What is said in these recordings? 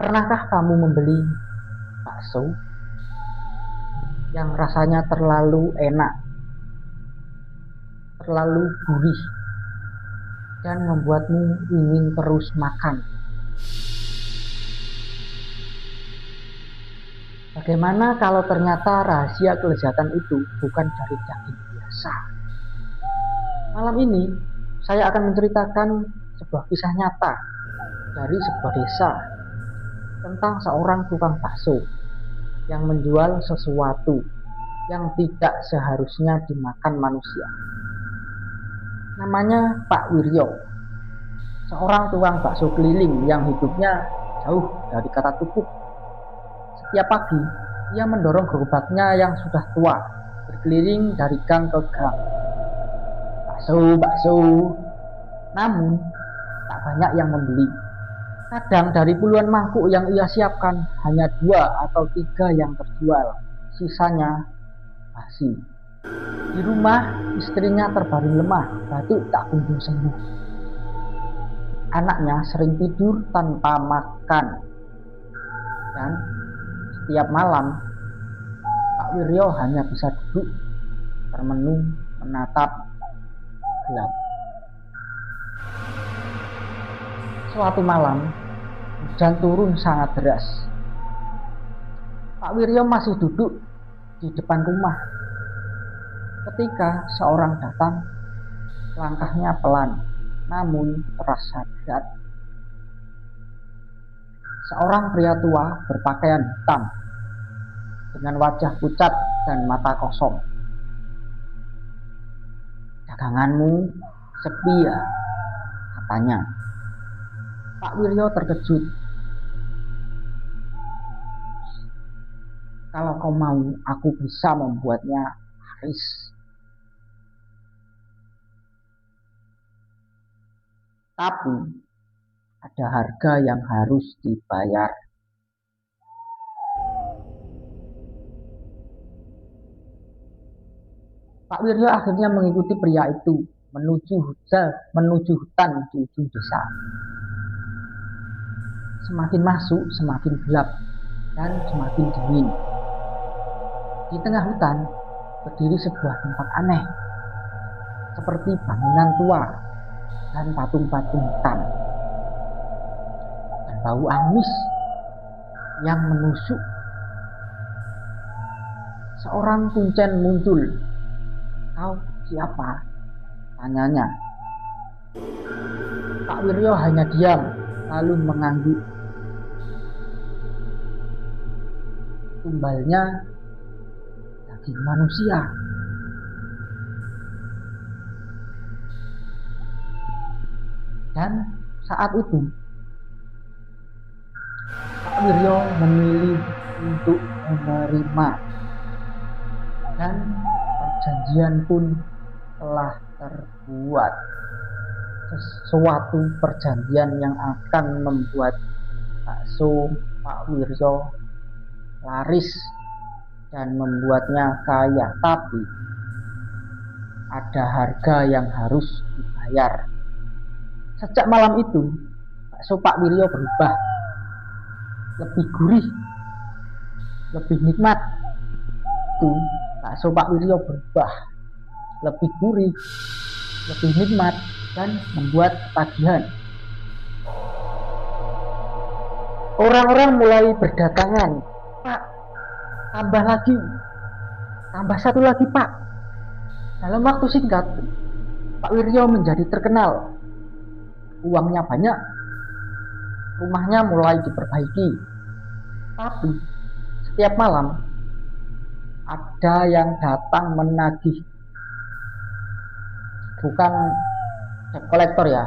Pernahkah kamu membeli bakso yang rasanya terlalu enak, terlalu gurih, dan membuatmu ingin terus makan? Bagaimana kalau ternyata rahasia kelezatan itu bukan dari daging biasa? Malam ini, saya akan menceritakan sebuah kisah nyata dari sebuah desa tentang seorang tukang bakso yang menjual sesuatu yang tidak seharusnya dimakan manusia. Namanya Pak Wiryo, seorang tukang bakso keliling yang hidupnya jauh dari kata cukup. Setiap pagi, ia mendorong gerobaknya yang sudah tua, berkeliling dari gang ke gang. Bakso, bakso. Namun, tak banyak yang membeli. Kadang dari puluhan mangkuk yang ia siapkan, hanya 2 atau 3 yang terjual. Sisanya basi. Di rumah, istrinya terbaring lemah, batuk tak kunjung sembuh. Anaknya sering tidur tanpa makan. Dan setiap malam, Pak Wiryo hanya bisa duduk termenung menatap gelap. Suatu malam, hujan turun sangat deras. Pak Wiryo masih duduk di depan rumah ketika seorang datang. Langkahnya pelan, namun terasa berat. Seorang pria tua berpakaian hitam dengan wajah pucat dan mata kosong. "Daganganmu sepi ya?" katanya. Pak Wiryo terkejut. "Kalau kau mau, aku bisa membuatnya laris. Tapi ada harga yang harus dibayar." Pak Wiryo akhirnya mengikuti pria itu menuju hutan di ujung desa. Semakin masuk, semakin gelap dan semakin dingin. Di tengah hutan berdiri sebuah tempat aneh, seperti bangunan tua dan patung-patung hitam, dan bau amis yang menusuk. Seorang kuncen muncul. "Kau siapa?" tanyanya. Pak Wiryo hanya diam, lalu mengangguk. Tumbalnya daging manusia. Dan saat itu, Pak Wiryo memilih untuk menerima, dan perjanjian pun telah terbuat. Sesuatu perjanjian yang akan membuat bakso Pak Wiryo laris dan membuatnya kaya, tapi ada harga yang harus dibayar. Sejak malam itu, bakso Pak Wiryo berubah, lebih gurih, lebih nikmat. Bakso Pak Wiryo berubah, lebih gurih, lebih nikmat, dan membuat tagihan. Orang-orang mulai berdatangan. "Pak, tambah lagi, tambah 1 lagi Pak." Dalam waktu singkat, Pak Wiryo menjadi terkenal. Uangnya banyak, rumahnya mulai diperbaiki. Tapi setiap malam ada yang datang menagih. Bukan debt collector ya,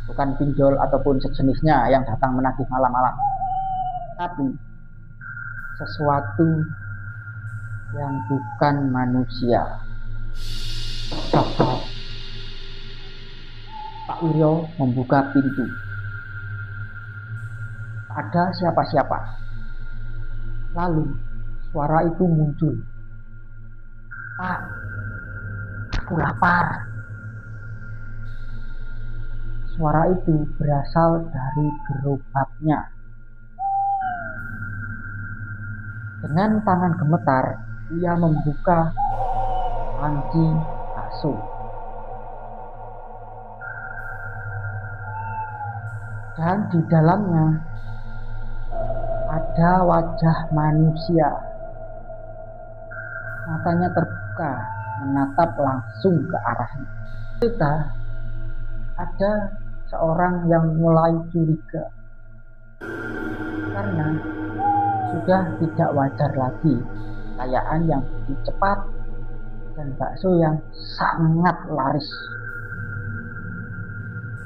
bukan pinjol ataupun sejenisnya yang datang menagih malam-malam, tapi sesuatu yang bukan manusia. Tok-tok. Pak Wiryo membuka pintu. Tak ada siapa-siapa. Lalu suara itu muncul. "Pak, aku lapar." Suara itu berasal dari gerobaknya. Dengan tangan gemetar, ia membuka panci bakso. Dan di dalamnya ada wajah manusia. Matanya terbuka, menatap langsung ke arahnya. Kita ada seorang yang mulai curiga karena sudah tidak wajar lagi kekayaan yang begitu cepat dan bakso yang sangat laris.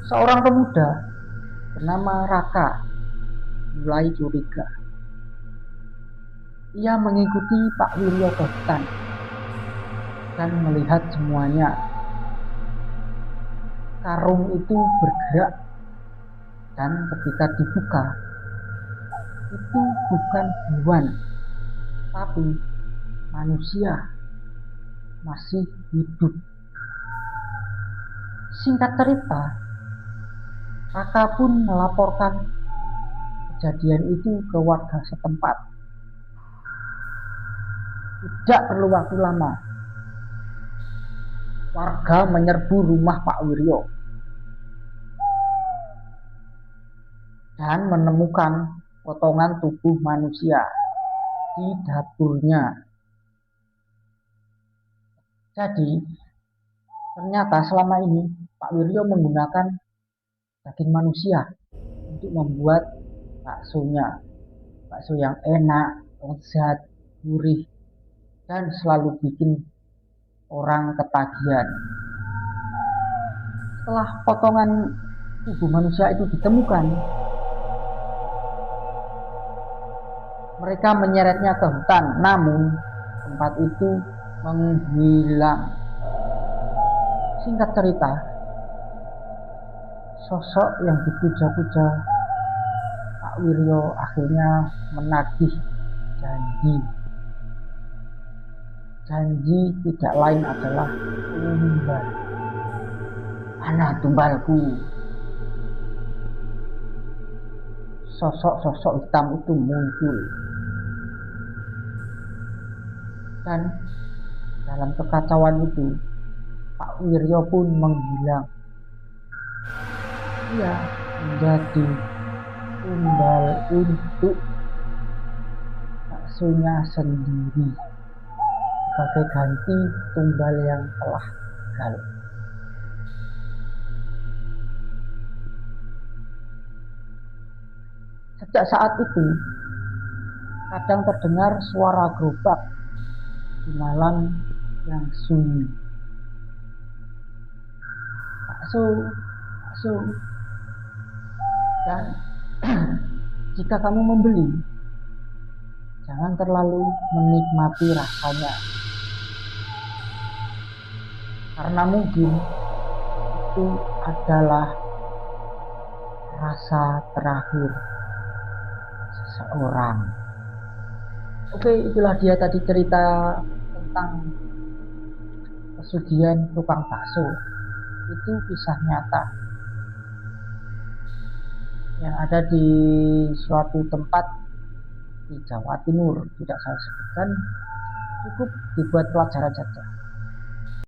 Seorang pemuda bernama Raka mulai curiga. Ia mengikuti Pak Wiryo ke hutan dan melihat semuanya. Karung itu bergerak dan ketika dibuka, itu bukan hewan, tapi manusia masih hidup. Singkat cerita, Raka pun melaporkan kejadian itu ke warga setempat. Tidak perlu waktu lama, warga menyerbu rumah Pak Wiryo dan menemukan potongan tubuh manusia di dapurnya. Jadi, ternyata selama ini Pak Wiryo menggunakan daging manusia untuk membuat baksonya. Bakso yang enak, lezat, gurih, dan selalu bikin orang ketagihan. Setelah potongan tubuh manusia itu ditemukan, mereka menyeretnya ke hutan, namun tempat itu menghilang. Singkat cerita, sosok yang dipuja-puja Pak Wiryo akhirnya menagih janji. Janji tidak lain adalah tumbal. Mana tumbalku? Sosok-sosok hitam itu muncul. Dan dalam kekacauan itu, Pak Wiryo pun menghilang. Ia menjadi tumbal untuk baksonya sendiri sebagai ganti tumbal yang telah gagal. Sejak saat itu, kadang terdengar suara gerobak di malam yang sunyi. Bakso, bakso. Dan jika kamu membeli, jangan terlalu menikmati rasanya, karena mungkin itu adalah rasa terakhir seseorang. Oke, itulah dia tadi cerita tentang pesugihan tukang bakso. Itu kisah nyata yang ada di suatu tempat di Jawa Timur. Tidak saya sebutkan, cukup dibuat pelajaran saja.